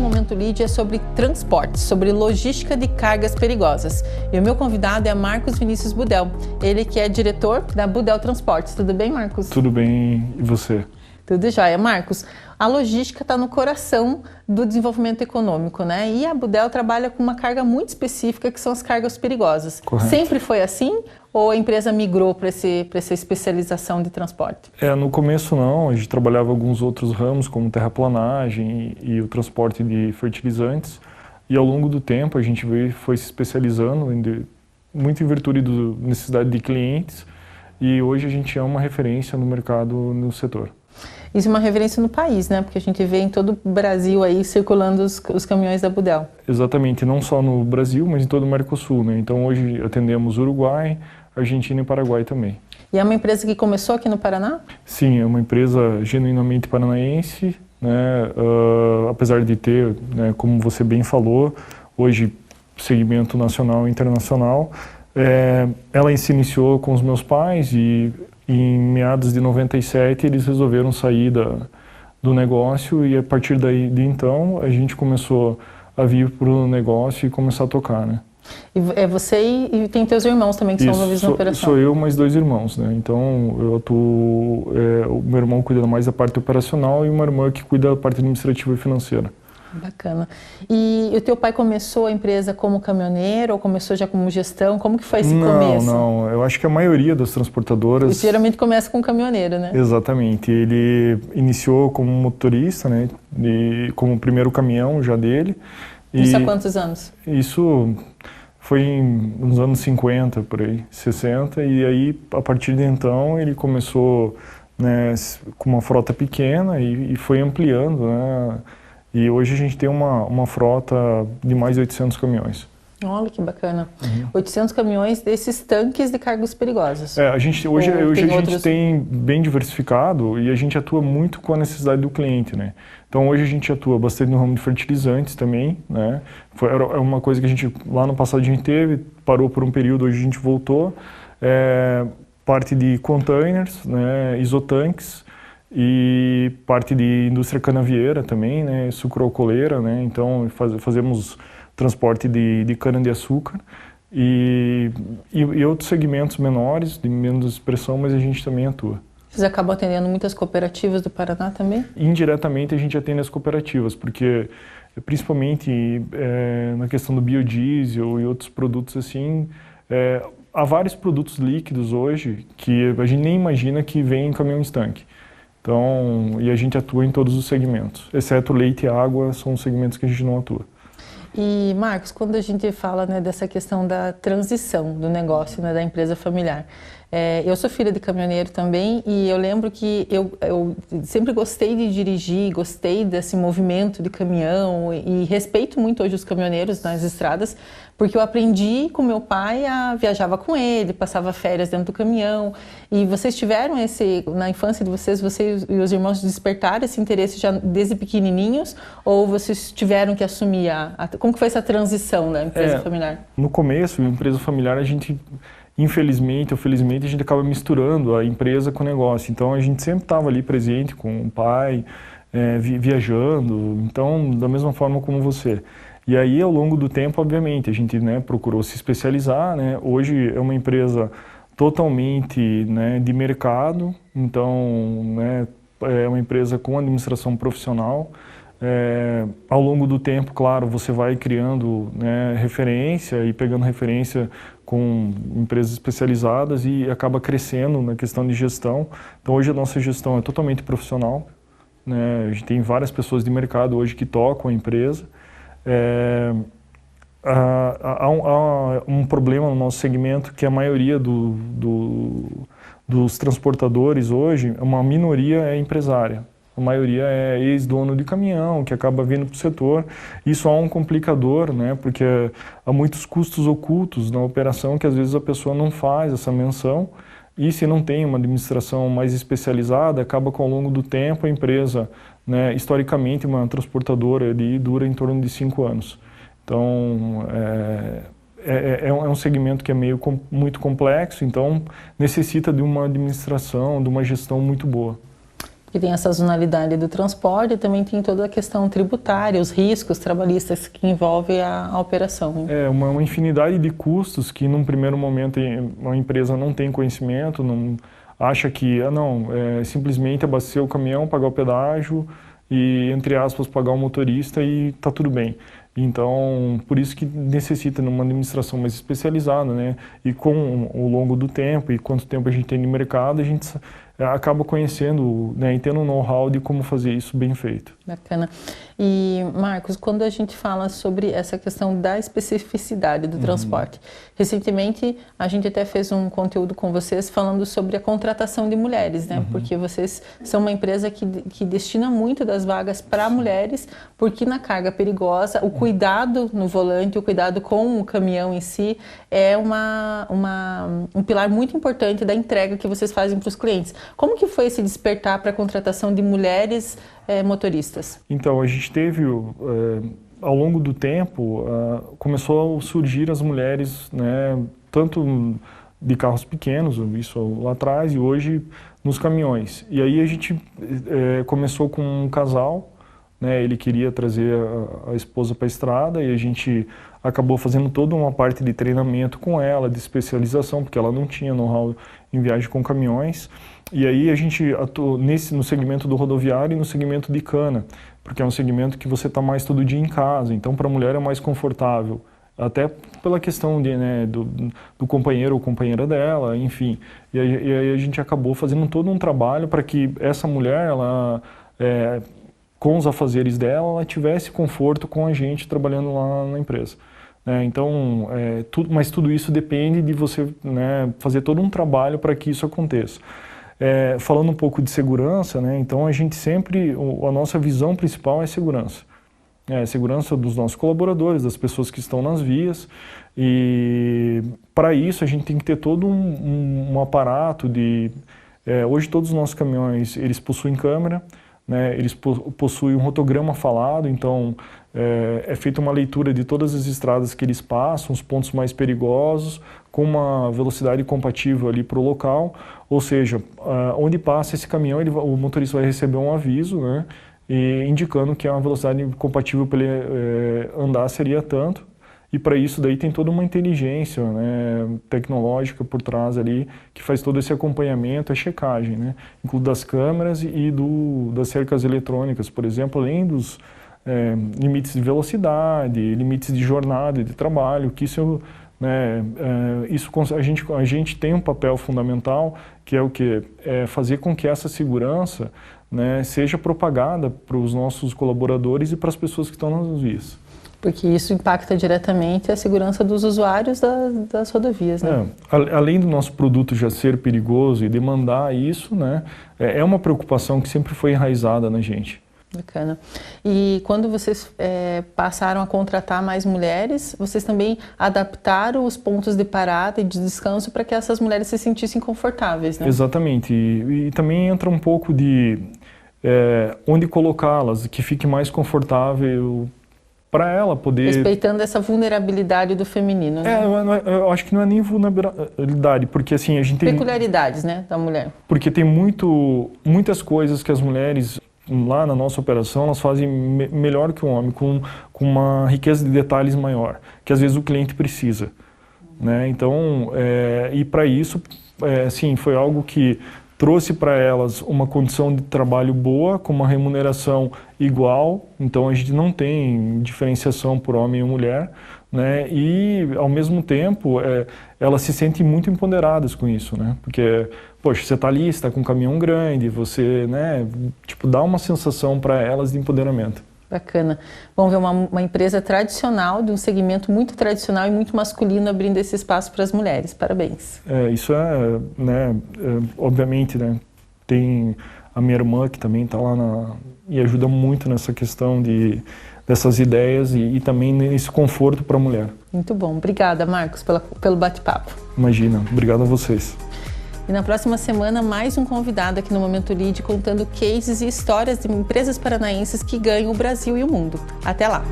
Momento Lead é sobre transporte, sobre logística de cargas perigosas. E o meu convidado é Marcos Vinícius Budel, ele que é diretor da Budel Transportes. Tudo bem, Marcos? Tudo bem, e você? Tudo jóia. Marcos, a logística está no coração do desenvolvimento econômico, né? E a Budel trabalha com uma carga muito específica, que são as cargas perigosas. Correto. Sempre foi assim? Ou a empresa migrou para essa especialização de transporte? No começo não, a gente trabalhava alguns outros ramos, como terraplanagem e o transporte de fertilizantes. E ao longo do tempo a gente foi se especializando, muito em virtude da necessidade de clientes. E hoje a gente é uma referência no mercado, no setor. Isso é uma referência no país, né? Porque a gente vê em todo o Brasil aí circulando os caminhões da Budel. Exatamente, não só no Brasil, mas em todo o Mercosul, né? Então hoje atendemos Uruguai, Argentina e Paraguai também. E é uma empresa que começou aqui no Paraná? Sim, é uma empresa genuinamente paranaense, né? Apesar de ter, né, como você bem falou, hoje segmento nacional e internacional. Ela se iniciou com os meus pais e em meados de 97 eles resolveram sair do negócio e a partir de então a gente começou a vir para o negócio e começar a tocar, né? E é você e tem teus irmãos também que são envolvidos na operação? Sou eu mais 2 irmãos, né? Então eu atuo, o meu irmão cuida mais da parte operacional e uma irmã que cuida da parte administrativa e financeira. Bacana. E o teu pai começou a empresa como caminhoneiro ou começou já como gestão? Como que foi esse começo? Não. Eu acho que a maioria das transportadoras... Geralmente começa com caminhoneiro, né? Exatamente. Ele iniciou como motorista, né? Como o primeiro caminhão já dele. Isso há quantos anos? Isso foi nos anos 50, por aí, 60. E aí, a partir de então, ele começou, né, com uma frota pequena e foi ampliando, né? E hoje a gente tem uma frota de mais de 800 caminhões. Olha que bacana. 800 caminhões desses tanques de cargas perigosas. Hoje a gente tem bem diversificado e a gente atua muito com a necessidade do cliente, né? Então hoje a gente atua bastante no ramo de fertilizantes também, né? Era uma coisa que a gente, lá no passado a gente parou por um período, hoje a gente voltou. Parte de containers, né? Isotanques, e parte de indústria canavieira também, né, sucroalcooleira, né, então fazemos transporte de cana-de-açúcar e outros segmentos menores, de menos expressão, mas a gente também atua. Vocês acabam atendendo muitas cooperativas do Paraná também? Indiretamente a gente atende as cooperativas, porque principalmente na questão do biodiesel e outros produtos assim, há vários produtos líquidos hoje que a gente nem imagina que vêm em caminhões-tanque. Então, e a gente atua em todos os segmentos, exceto leite e água, são os segmentos que a gente não atua. E, Marcos, quando a gente fala, né, dessa questão da transição do negócio, né, da empresa familiar, eu sou filha de caminhoneiro também e eu lembro que eu sempre gostei de dirigir, gostei desse movimento de caminhão e respeito muito hoje os caminhoneiros nas estradas, porque eu aprendi com meu pai, viajava com ele, passava férias dentro do caminhão. E vocês tiveram na infância de vocês e os irmãos despertaram esse interesse já desde pequenininhos? Ou vocês tiveram que assumir como que foi essa transição da empresa familiar? No começo, a empresa familiar, a gente, infelizmente ou felizmente, a gente acaba misturando a empresa com o negócio. Então, a gente sempre estava ali presente com o pai, viajando, então, da mesma forma como você. E aí, ao longo do tempo, obviamente, a gente, né, procurou se especializar, né? Hoje é uma empresa totalmente, né, de mercado, então, né, é uma empresa com administração profissional. Ao longo do tempo, claro, você vai criando, né, referência e pegando referência com empresas especializadas e acaba crescendo na questão de gestão. Então, hoje a nossa gestão é totalmente profissional, né? A gente tem várias pessoas de mercado hoje que tocam a empresa. Há um problema no nosso segmento que a maioria dos transportadores hoje, uma minoria é empresária. A maioria é ex-dono de caminhão, que acaba vindo para o setor. Isso há um complicador, né, porque há muitos custos ocultos na operação que às vezes a pessoa não faz essa menção. E se não tem uma administração mais especializada, acaba com ao longo do tempo a empresa, né, historicamente uma transportadora ali dura em torno de 5 anos. Então é um segmento que é muito complexo, então necessita de uma administração, de uma gestão muito boa. Que tem a sazonalidade do transporte e também tem toda a questão tributária, os riscos trabalhistas que envolvem a operação. É uma infinidade de custos que num primeiro momento uma empresa não tem conhecimento, não acha que simplesmente abastecer o caminhão, pagar o pedágio e, entre aspas, pagar o motorista e está tudo bem. Então, por isso que necessita de uma administração mais especializada, né? E com o longo do tempo e quanto tempo a gente tem no mercado, a gente acaba conhecendo, né, e tendo um know-how de como fazer isso bem feito. Bacana. E, Marcos, quando a gente fala sobre essa questão da especificidade do transporte, recentemente a gente até fez um conteúdo com vocês falando sobre a contratação de mulheres, né? Porque vocês são uma empresa que destina muito das vagas para mulheres, porque na carga perigosa, o cuidado no volante, o cuidado com o caminhão em si é um pilar muito importante da entrega que vocês fazem para os clientes. Como que foi esse despertar para a contratação de mulheres motoristas? Então, a gente teve, ao longo do tempo, começou a surgir as mulheres, né, tanto de carros pequenos, isso lá atrás, e hoje nos caminhões. E aí a gente começou com um casal, né, ele queria trazer a esposa para a estrada e a gente acabou fazendo toda uma parte de treinamento com ela, de especialização, porque ela não tinha know-how em viagem com caminhões. E aí a gente atuou no segmento do rodoviário e no segmento de cana, porque é um segmento que você está mais todo dia em casa, então para a mulher é mais confortável, até pela questão do companheiro ou companheira dela, enfim. E aí a gente acabou fazendo todo um trabalho para que essa mulher, com os afazeres dela, ela tivesse conforto com a gente trabalhando lá na empresa. Então, mas tudo isso depende de você, né, fazer todo um trabalho para que isso aconteça. Falando um pouco de segurança, né, então a gente sempre, a nossa visão principal é segurança. Segurança dos nossos colaboradores, das pessoas que estão nas vias, e para isso a gente tem que ter todo um aparato de... hoje todos os nossos caminhões, eles possuem câmera, né, eles possuem um rotograma falado, então é feita uma leitura de todas as estradas que eles passam, os pontos mais perigosos, com uma velocidade compatível ali para o local, ou seja, onde passa esse caminhão, o motorista vai receber um aviso, né, indicando que a velocidade compatível para ele andar seria tanto, e para isso daí tem toda uma inteligência, né, tecnológica por trás ali, que faz todo esse acompanhamento, a checagem, né, incluindo das câmeras e das cercas eletrônicas, por exemplo, além dos limites de velocidade, limites de jornada, de trabalho, que isso, né, a gente tem um papel fundamental, que é o quê? Fazer com que essa segurança, né, seja propagada para os nossos colaboradores e para as pessoas que estão nas vias. Porque isso impacta diretamente a segurança dos usuários das rodovias, né? Além do nosso produto já ser perigoso e demandar isso, né, é uma preocupação que sempre foi enraizada na gente. Bacana. E quando vocês passaram a contratar mais mulheres, vocês também adaptaram os pontos de parada e de descanso para que essas mulheres se sentissem confortáveis, né? Exatamente. E também entra um pouco de onde colocá-las, que fique mais confortável para ela poder... Respeitando essa vulnerabilidade do feminino, né? Eu acho que não é nem vulnerabilidade, porque assim, a gente tem... Peculiaridades, né, da mulher. Porque tem muitas coisas que as mulheres lá na nossa operação, elas fazem melhor que o homem, com uma riqueza de detalhes maior, que às vezes o cliente precisa, né? Então, e para isso, assim, foi algo que trouxe para elas uma condição de trabalho boa, com uma remuneração igual, então a gente não tem diferenciação por homem ou mulher, né? E ao mesmo tempo elas se sentem muito empoderadas com isso, né? Porque, poxa, você está ali, está com um caminhão grande, você, né, tipo, dá uma sensação para elas de empoderamento. Bacana. Vamos ver uma empresa tradicional, de um segmento muito tradicional e muito masculino, abrindo esse espaço para as mulheres. Parabéns. Isso né, obviamente, né, tem a minha irmã que também está lá e ajuda muito nessa questão dessas ideias e também nesse conforto para a mulher. Muito bom. Obrigada, Marcos, pelo bate-papo. Imagina. Obrigado a vocês. E na próxima semana, mais um convidado aqui no Momento Lead, contando cases e histórias de empresas paranaenses que ganham o Brasil e o mundo. Até lá!